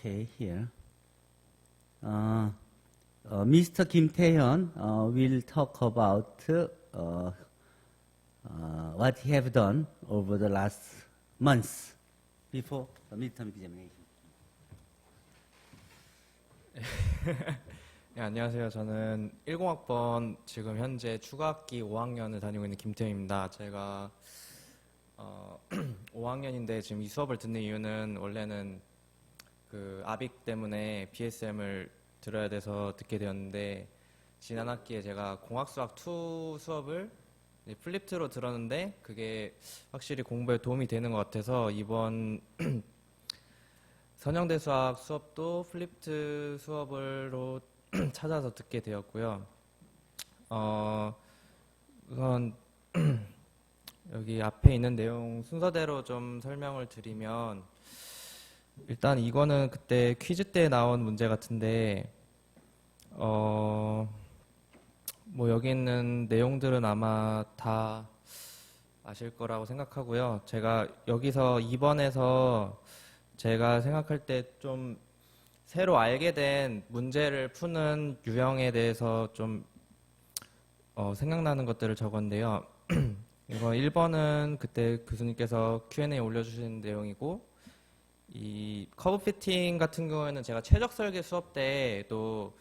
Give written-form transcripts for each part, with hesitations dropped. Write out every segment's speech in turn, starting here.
Okay, here. Mr. Kim Tae-hyun will talk about what he have done over the last months before the midterm examination. 네, 안녕하세요. 저는 10학번 지금 현재 추가학기 5학년을 다니고 있는 김태현입니다. 제가 5학년인데 지금 이 수업을 듣는 이유는 원래는 그 아빅 때문에 BSM을 들어야 돼서 듣게 되었는데, 지난 학기에 제가 공학수학 2 수업을 플립트로 들었는데 그게 확실히 공부에 도움이 되는 것 같아서 이번 선형대 수학 수업도 플립트 수업으로 찾아서 듣게 되었고요. 우선 여기 앞에 있는 내용 순서대로 좀 설명을 드리면, 일단 이거는 그때 퀴즈 때 나온 문제 같은데 뭐 여기 있는 내용들은 아마 다 아실 거라고 생각하고요. 제가 여기서 2번에서 제가 생각할 때 좀 새로 알게 된 문제를 푸는 유형에 대해서 좀 생각나는 것들을 적었는데요. 이거 1번은 그때 교수님께서 Q&A 올려주신 내용이고, 이 커브 피팅 같은 경우에는 제가 최적 설계 수업 때도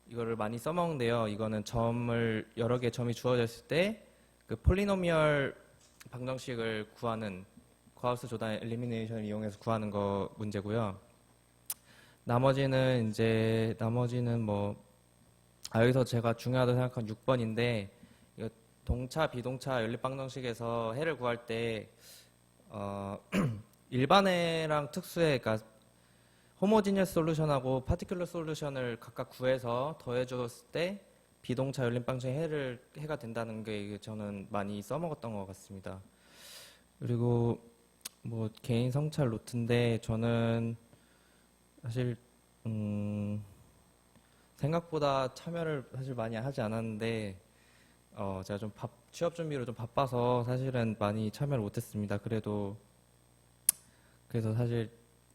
이거를 많이 써먹는데요. 이거는 점을 여러 개 점이 주어져 있을 때 그 폴리노미얼 방정식을 구하는 가우스 조단 엘리미네이션을 이용해서 구하는 거 문제고요. 나머지는 뭐 여기서 제가 중요하다고 생각한 6번인데, 이거 동차 비동차 연립 방정식에서 해를 구할 때 일반해랑 특수해, 그러니까 호모지니어스 솔루션하고 파티큘러 솔루션을 각각 구해서 더해줬을 때 비동차 연립 방정식 해가 된다는 게 저는 많이 써먹었던 것 같습니다. 그리고 뭐 개인 성찰 노트인데, 저는 사실 생각보다 참여를 사실 많이 하지 않았는데 제가 좀 취업 준비로 좀 바빠서 사실은 많이 참여를 못했습니다. 그래서 사실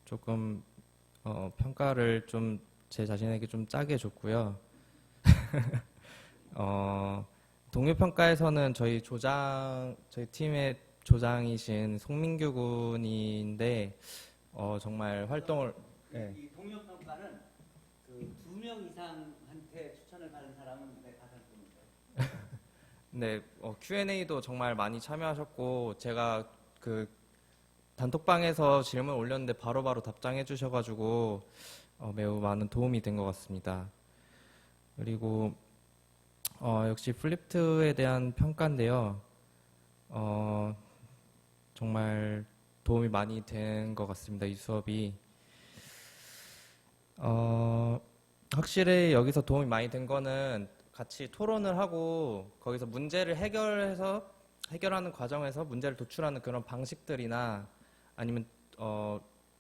조금 평가를 좀 제 자신에게 좀 짜게 줬고요. 동료 평가에서는 저희 팀의 조장이신 송민규 군인데 정말 활동을 이 동료 평가는 그 2명 이상한테 추천을 받은 사람은 내 가산점인데. 네, Q&A도 정말 많이 참여하셨고, 제가 그 단톡방에서 질문 올렸는데 바로바로 답장해 주셔가지고 매우 많은 도움이 된 것 같습니다. 그리고 역시 플립트에 대한 평가인데요. 정말 도움이 많이 된 것 같습니다. 이 수업이. 확실히 여기서 도움이 많이 된 거는 같이 토론을 하고 거기서 문제를 해결하는 과정에서 문제를 도출하는 그런 방식들이나 아니면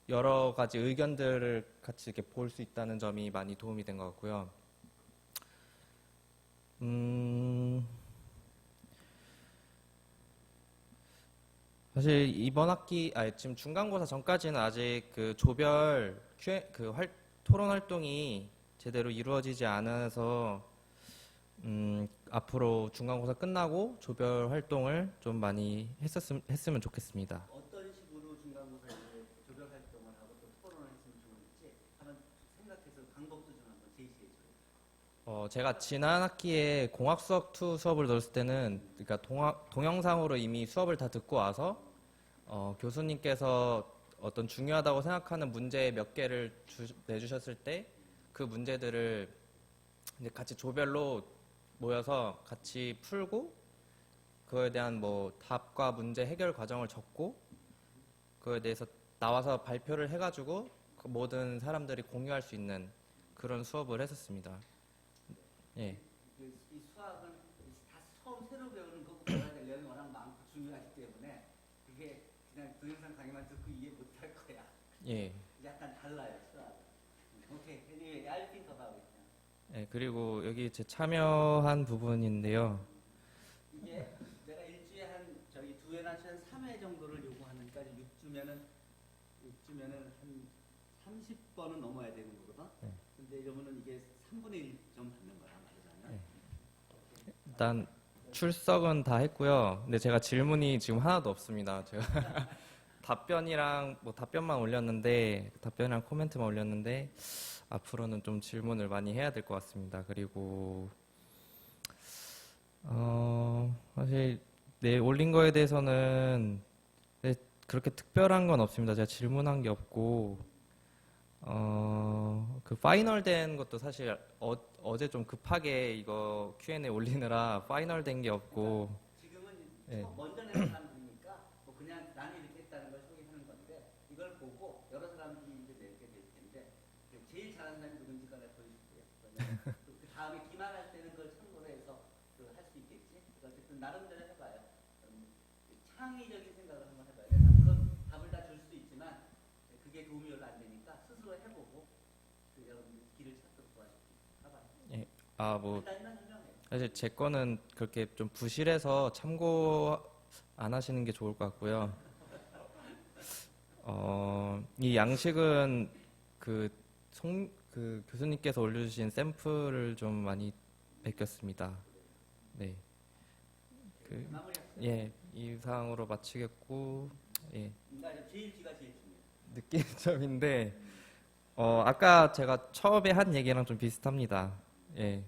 여러 가지 의견들을 같이 이렇게 볼 수 있다는 점이 많이 도움이 된 것 같고요. 사실 이번 학기, 지금 중간고사 전까지는 아직 그 조별 토론 활동이 제대로 이루어지지 않아서 앞으로 중간고사 끝나고 조별 활동을 좀 많이 했으면 좋겠습니다. 어떤 식으로 중간고사 조별 활동을 하고 또 토론을 했으면 좋을지 한번 생각해서 방법도 좀 한번 제시해 줘요. 제가 지난 학기에 공학수학 2 수업을 들었을 때는, 그러니까 동영상으로 이미 수업을 다 듣고 와서 교수님께서 어떤 중요하다고 생각하는 문제 몇 개를 내주셨을 때 그 문제들을 이제 같이 조별로 모여서 같이 풀고, 그거에 대한 뭐 답과 문제 해결 과정을 적고, 그거에 대해서 나와서 발표를 해가지고 그 모든 사람들이 공유할 수 있는 그런 수업을 했었습니다. 예. 이 수학은 다 처음 새로 배우는 거고 배워야 될 내용이 워낙 많고 중요하기 때문에 그게 그냥 동영상 강의만 듣고 이해 못할 거야. 예. 약간 달라요, 수학. 오케이, anyway, I'll think about it. 예, 그리고 여기 제 참여한 부분인데요. 이게 내가 일주일에 저희 2회나 한 3회 정도를 요구하니까 6주면은 한 30 10번은 넘어야 되는 거거든. 네. 근데 이러면은 이게 3분의 1점 받는 거야, 말하자면. 네. 일단 출석은 다 했고요. 근데 제가 질문이 지금 하나도 없습니다. 제가 답변이랑 뭐 답변만 올렸는데 답변이랑 코멘트만 올렸는데 앞으로는 좀 질문을 많이 해야 될 것 같습니다. 그리고 사실 네, 올린 거에 대해서는 네, 그렇게 특별한 건 없습니다. 제가 질문한 게 없고 그 파이널 된 것도 사실 어제 좀 급하게 이거 Q&A 올리느라 파이널 된 게 없고 지금은 네. 먼저 낸 사람들이니까 뭐 그냥 나는 이렇게 했다는 걸 소개하는 건데 이걸 보고 여러 사람들이 이제 내게 될 텐데 제일 잘하는 사람이 누군지 간에 보여줄게요. 그 다음에 기말할 때는 그걸 참고로 해서 할 수 있겠지. 어쨌든 나름대로 해봐요. 창의적인 생각을 한번 해봐요. 내가 물론 답을 다 줄 수 있지만 그게 도움이 별로 안 되니까 스스로 해보고 여러분들 길을 찾도록 도와줄게요. 봐봐요. 예. 아, 뭐 간단히만 설명해요. 사실 제 거는 그렇게 좀 부실해서 참고 안 하시는 게 좋을 것 같고요. 이 양식은 그 교수님께서 올려주신 샘플을 좀 많이 베꼈습니다. 네. 마무리합시다. 예, 이상으로 마치겠고, 예. 그러니까 제일 뒤가 제일 중요해요. 느낀 점인데, 아까 제가 처음에 한 얘기랑 좀 비슷합니다. 예.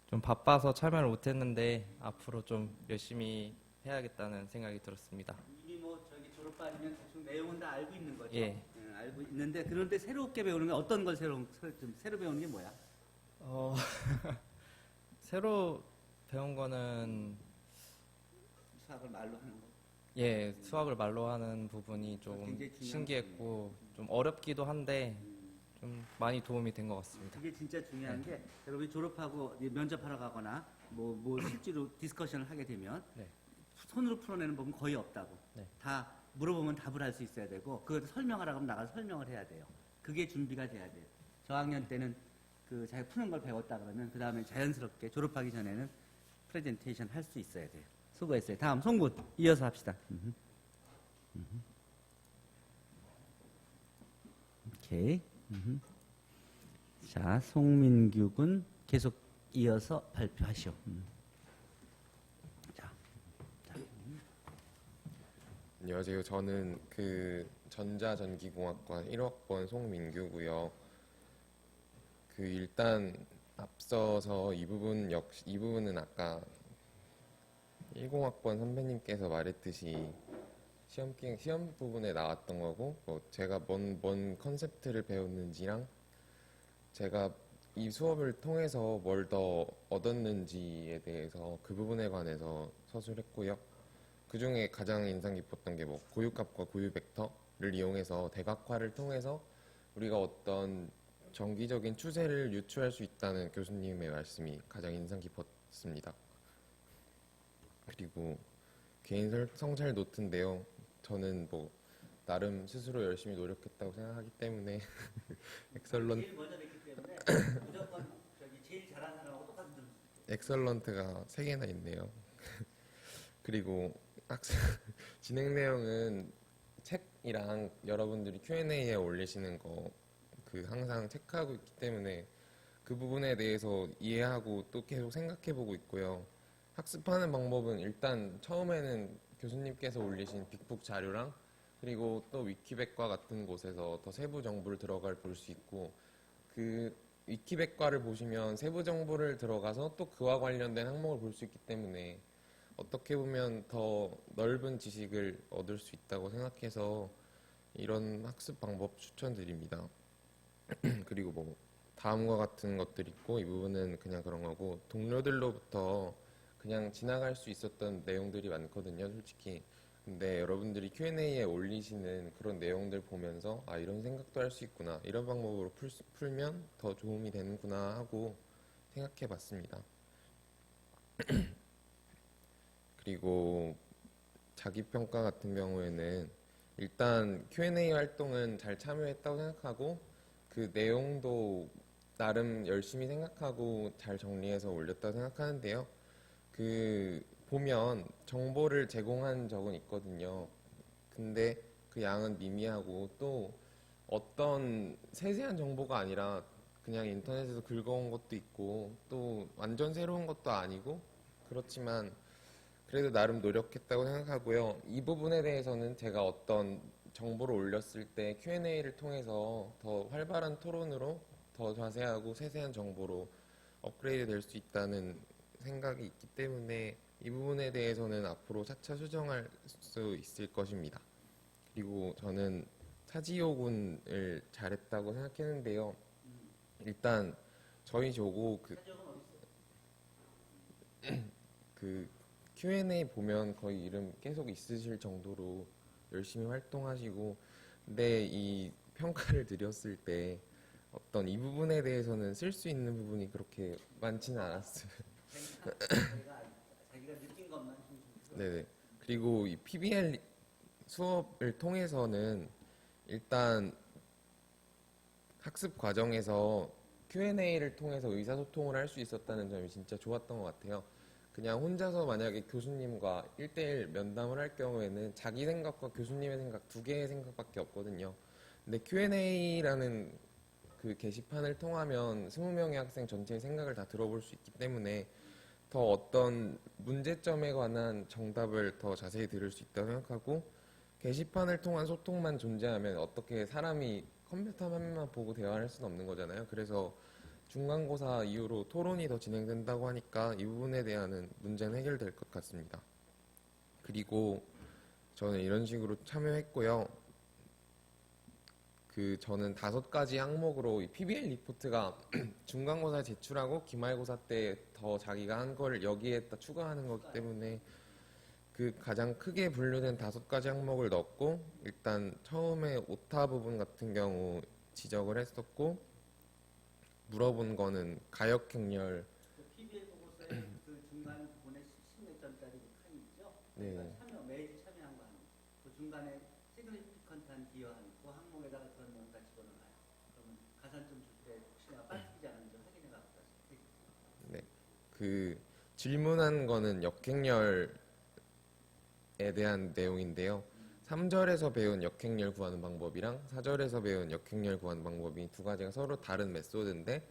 좀 바빠서 참여를 못했는데, 앞으로 좀 열심히 해야겠다는 생각이 들었습니다. 이미 뭐 저기 졸업반이면 대충 내용은 다 알고 있는 거죠. 예. 알고 있는데 그런데 새롭게 배우는 게 어떤 걸 새로 배우는 게 뭐야? 새로 배운 거는, 수학을 말로 하는 거. 예, 수학을 말로 하는 부분이 좀 굉장히 중요한 신기했고, 좀 어렵기도 한데, 좀 많이 도움이 된 것 같습니다. 그게 진짜 중요한 게 여러분이 졸업하고 이제 면접하러 가거나 뭐 실제로 디스커션을 하게 되면 네. 손으로 풀어내는 법은 거의 없다고. 네. 다 물어보면 답을 할 수 있어야 되고 그걸 설명하라고 하면 나가서 설명을 해야 돼요. 그게 준비가 돼야 돼요. 저학년 때는 그 자기 푸는 걸 배웠다 그러면 그 다음에 자연스럽게 졸업하기 전에는 프레젠테이션 할 수 있어야 돼요. 수고했어요. 다음 송군 이어서 합시다. 오케이. 자, 송민규 군 계속 이어서 발표하시오. 자. 안녕하세요. 저는 그 전자전기공학과 1학번 송민규고요. 그 일단 앞서서 이 부분은 아까 10학번 선배님께서 말했듯이 시험 부분에 나왔던 거고, 뭐 제가 뭔 컨셉트를 배웠는지랑 제가 이 수업을 통해서 뭘 더 얻었는지에 대해서 그 부분에 관해서 서술했고요. 그 중에 가장 인상 깊었던 게 뭐 고유값과 고유 벡터를 이용해서 대각화를 통해서 우리가 어떤 정기적인 추세를 유추할 수 있다는 교수님의 말씀이 가장 인상 깊었습니다. 그리고 개인 성찰 노트인데요. 저는 뭐 나름 스스로 열심히 노력했다고 생각하기 때문에 제일 먼저 냈기 때문에 무조건 저기 제일 잘하는 사람하고 똑같은 점수. 엑설런트가 3개나 있네요. 그리고 진행 내용은 책이랑 여러분들이 Q&A에 올리시는 거 그 항상 체크하고 있기 때문에 그 부분에 대해서 이해하고 또 계속 생각해보고 있고요. 학습하는 방법은 일단 처음에는 교수님께서 올리신 빅북 자료랑 그리고 또 위키백과 같은 곳에서 더 세부 정보를 볼 수 있고, 그 위키백과를 보시면 세부 정보를 들어가서 또 그와 관련된 항목을 볼 수 있기 때문에 어떻게 보면 더 넓은 지식을 얻을 수 있다고 생각해서 이런 학습 방법 추천드립니다. 그리고 뭐 다음과 같은 것들이 있고, 이 부분은 그냥 그런 거고, 동료들로부터 그냥 지나갈 수 있었던 내용들이 많거든요, 솔직히. 근데 여러분들이 Q&A에 올리시는 그런 내용들 보면서 아, 이런 생각도 할 수 있구나, 이런 방법으로 풀면 더 도움이 되는구나 하고 생각해 봤습니다. 그리고 자기평가 같은 경우에는 일단 Q&A 활동은 잘 참여했다고 생각하고, 그 내용도 나름 열심히 생각하고 잘 정리해서 올렸다고 생각하는데요. 그 보면 정보를 제공한 적은 있거든요. 근데 그 양은 미미하고 또 어떤 세세한 정보가 아니라 그냥 인터넷에서 긁어온 것도 있고 또 완전 새로운 것도 아니고 그렇지만 그래도 나름 노력했다고 생각하고요. 이 부분에 대해서는 제가 어떤 정보를 올렸을 때 Q&A를 통해서 더 활발한 토론으로 더 자세하고 세세한 정보로 업그레이드 될 수 있다는 생각이 있기 때문에 이 부분에 대해서는 앞으로 차차 수정할 수 있을 것입니다. 그리고 저는 차지효군을 잘했다고 생각했는데요. 일단 저희 조고 사적은 어디 있어요? 그 Q&A 보면 거의 이름 계속 있으실 정도로 열심히 활동하시고 근데 이 평가를 드렸을 때 어떤 이 부분에 대해서는 쓸 수 있는 부분이 그렇게 많지는 않았어요. 자기가 느낀 것만 네네. 그리고 이 PBL 수업을 통해서는 일단 학습 과정에서 Q&A를 통해서 의사소통을 할 수 있었다는 점이 진짜 좋았던 것 같아요. 그냥 혼자서 만약에 교수님과 1대1 면담을 할 경우에는 자기 생각과 교수님의 생각 두 개의 생각밖에 없거든요. 근데 Q&A라는 그 게시판을 통하면 20명의 학생 전체의 생각을 다 들어볼 수 있기 때문에 더 어떤 문제점에 관한 정답을 더 자세히 들을 수 있다고 생각하고 게시판을 통한 소통만 존재하면 어떻게 사람이 컴퓨터 화면만 보고 대화를 할 수는 없는 거잖아요. 그래서 중간고사 이후로 토론이 더 진행된다고 하니까 이 부분에 대한 문제는 해결될 것 같습니다. 그리고 저는 이런 식으로 참여했고요. 저는 5가지 항목으로 이 PBL 리포트가 중간고사에 제출하고 기말고사 때 더 자기가 한 걸 여기에다 추가하는 거기 때문에 그 가장 크게 분류된 5가지 항목을 넣었고 일단 처음에 오타 부분 같은 경우 지적을 했었고 물어본 거는 가역행렬 PBL 보고서에 그 중간 부분에 10몇 점짜리 그 칸이 있죠? 네. 그러니까 매주 참여한 거 하는 그 중간에 시그니피컨트한 기여한 그 항목에다가 그런 내용 다 집어넣어요. 그러면 가산점 줄 때 혹시나 빠지지 않은지 확인해 갖고 다시 네. 그 질문한 거는 역행렬에 대한 내용인데요. 3절에서 배운 역행렬 구하는 방법이랑 4절에서 배운 역행렬 구하는 방법이 두 가지가 서로 다른 메소드인데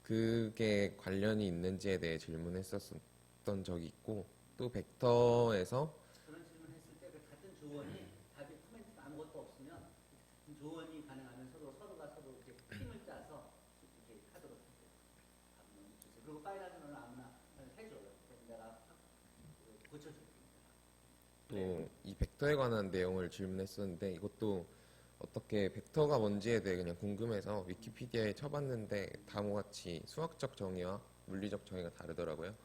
그게 관련이 있는지에 대해 질문했었던 적이 있고 또 벡터에서 그런 질문했을 때 그 같은 조원이 답이 코멘트가 아무것도 없으면 같은 조원이 가능하면 서로가 서로 이렇게 팀을 짜서 이렇게 하도록 해요. 그리고 파이널은 아무나 해줘요. 그럼 내가 고쳐줄게. 또 이 벡터에 관한 내용을 질문했었는데 이것도 어떻게 벡터가 뭔지에 대해 그냥 궁금해서 위키피디아에 쳐봤는데 다음같이 수학적 정의와 물리적 정의가 다르더라고요.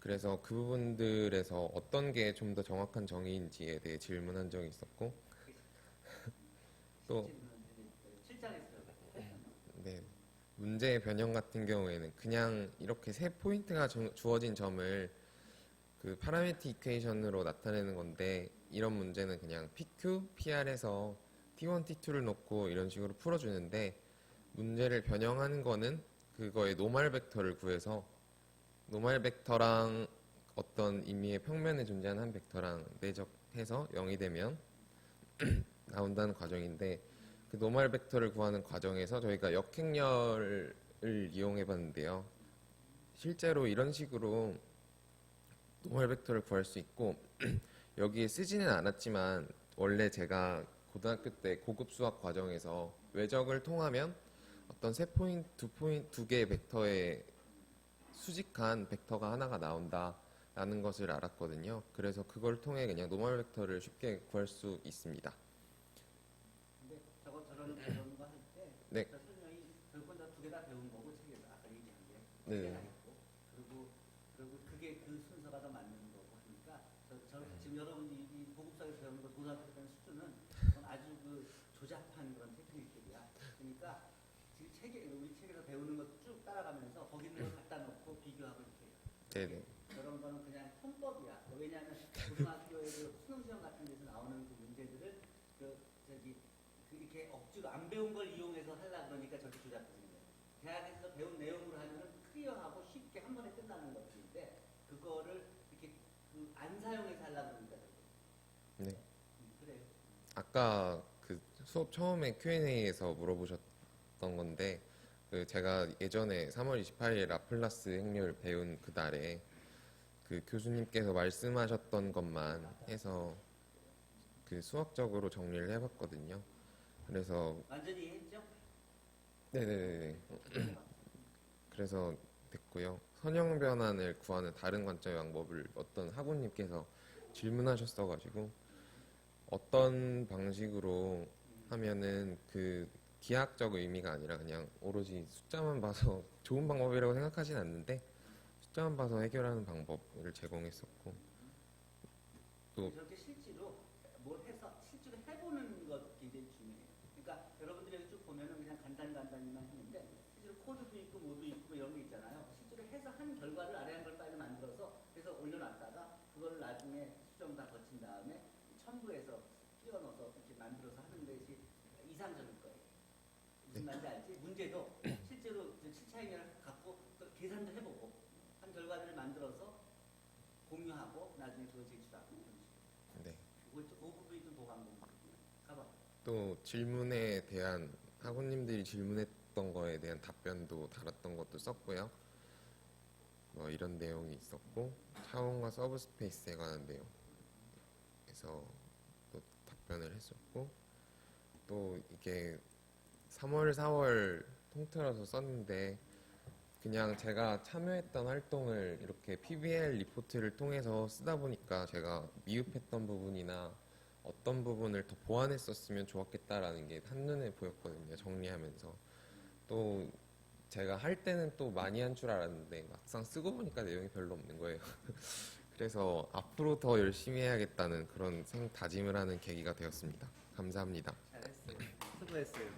그래서 그 부분들에서 어떤 게 좀 더 정확한 정의인지에 대해 질문한 적이 있었고 또 실장에서 네, 문제의 변형 같은 경우에는 그냥 이렇게 세 포인트가 주어진 점을 그 파라메틱 이퀘이션으로 나타내는 건데 이런 문제는 그냥 PQ, PR에서 T1, T2를 놓고 이런 식으로 풀어주는데 문제를 변형하는 거는 그거의 노멀 벡터를 구해서 노멀 벡터랑 어떤 의미의 평면에 존재하는 한 벡터랑 내적해서 0이 되면 나온다는 과정인데 그 노멀 벡터를 구하는 과정에서 저희가 역행렬을 이용해 봤는데요. 실제로 이런 식으로 노멀 벡터를 구할 수 있고 여기에 쓰지는 않았지만 원래 제가 고등학교 때 고급 수학 과정에서 외적을 통하면 어떤 세 포인트, 두 개의 벡터에 수직한 벡터가 하나가 나온다라는 것을 알았거든요. 그래서 그걸 통해 그냥 노멀 벡터를 쉽게 구할 수 있습니다. 근데 저런 배우는 거 할 때 네. 설명이 결국은 다 두 개 다 배운 거고 책에서 아까 얘기한 게 네. 두개다 있고 그리고 그게 그 순서가 더 맞는 거고 하니까 지금 여러분이 이 보급사에서 배우는 거 고등학교 때 배우는 수준은 그건 아주 그 조잡한 그런 테크닉들이야. 그러니까 지금 우리 책에서 배우는 것도 쭉 따라가면서 거기 있는 걸 갖다 놓고 비교하고 이렇게 해요. 네네. 이런 거는 그냥 편법이야. 왜냐하면 고등학교의 그 수능 시험 같은 데서 나오는 그 문제들을 이렇게 억지로 안 배운 걸 이용해서 하려 그러니까 저렇게 조작되는 거예요. 대학에서 배운 내용으로 하면은 클리어하고 쉽게 한 번에 끝나는 것들인데 그거를 이렇게 안 사용해서 하려 그러니까 저렇게. 네. 그래요. 아까 그 수업 처음에 Q&A에서 물어보셨던 건데 그 제가 예전에 3월 28일 라플라스 행렬 배운 그달에 그 교수님께서 말씀하셨던 것만 해서 그 수학적으로 정리를 해봤거든요. 그래서 완전히 했죠? 네네네. 그래서 됐고요. 선형 변환을 구하는 다른 관점의 방법을 어떤 학우님께서 질문하셨어가지고 어떤 방식으로 하면은 그 기하학적 의미가 아니라 그냥 오로지 숫자만 봐서 좋은 방법이라고 생각하진 않는데 숫자만 봐서 해결하는 방법을 제공했었고 또 저렇게 실제로 뭘 해서 실제로 해보는 것 굉장히 중요해요. 그러니까 여러분들이 여기 쭉 보면은 그냥 간단히만 했는데 실제로 코드도 있고 뭐도 있고 뭐 이런 게 있잖아요. 실제로 해서 한 결과를 아래 한 걸 빨리 만들어서 그래서 올려놨다가 그걸 나중에 수정 다 거친 다음에 첨부해서 끼워 넣어서 이렇게 만들어서 하는 것이 이상적일 거예요. 무슨 말인지 알지? 문제도 실제로 7차 행렬을 갖고 또 계산도 해보고 한 결과들을 만들어서 공유하고 나중에 그걸 제출하고 이런 식으로. 네. 그 부분이 좀 보강 공부거든요. 가봐. 또 질문에 대한 학우님들이 질문했던 거에 대한 답변도 달았던 것도 썼고요. 뭐 이런 내용이 있었고 차원과 서브스페이스에 관한 내용 그래서 또 답변을 했었고 또 이게 3월 4월 통틀어서 썼는데 그냥 제가 참여했던 활동을 이렇게 PBL 리포트를 통해서 쓰다 보니까 제가 미흡했던 부분이나 어떤 부분을 더 보완했었으면 좋았겠다라는 게 한눈에 보였거든요. 정리하면서. 또 제가 할 때는 또 많이 한 줄 알았는데 막상 쓰고 보니까 내용이 별로 없는 거예요. 그래서 앞으로 더 열심히 해야겠다는 그런 다짐을 하는 계기가 되었습니다. 감사합니다. 잘했어요. 수고했어요.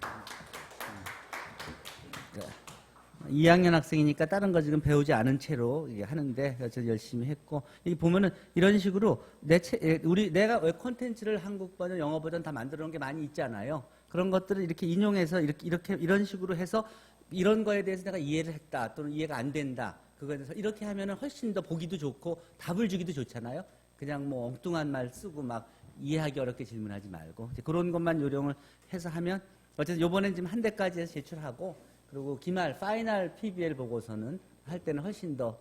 2학년 학생이니까 다른 거 지금 배우지 않은 채로 이게 하는데 저 열심히 했고 여기 보면은 이런 식으로 내가 왜 콘텐츠를 한국 버전, 영어 버전 다 만들어 놓은 게 많이 있잖아요. 그런 것들을 이렇게 인용해서 이런 식으로 해서 이런 거에 대해서 내가 이해를 했다 또는 이해가 안 된다 그거에 대해서 이렇게 하면은 훨씬 더 보기도 좋고 답을 주기도 좋잖아요. 그냥 뭐 엉뚱한 말 쓰고 막 이해하기 어렵게 질문하지 말고 이제 그런 것만 요령을 해서 하면 어쨌든 요번엔 지금 한 대까지 해서 제출하고 그리고 기말 파이널 PBL 보고서는 할 때는 훨씬 더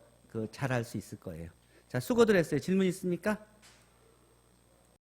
잘할 수 있을 거예요. 자, 수고들 했어요. 질문 있습니까?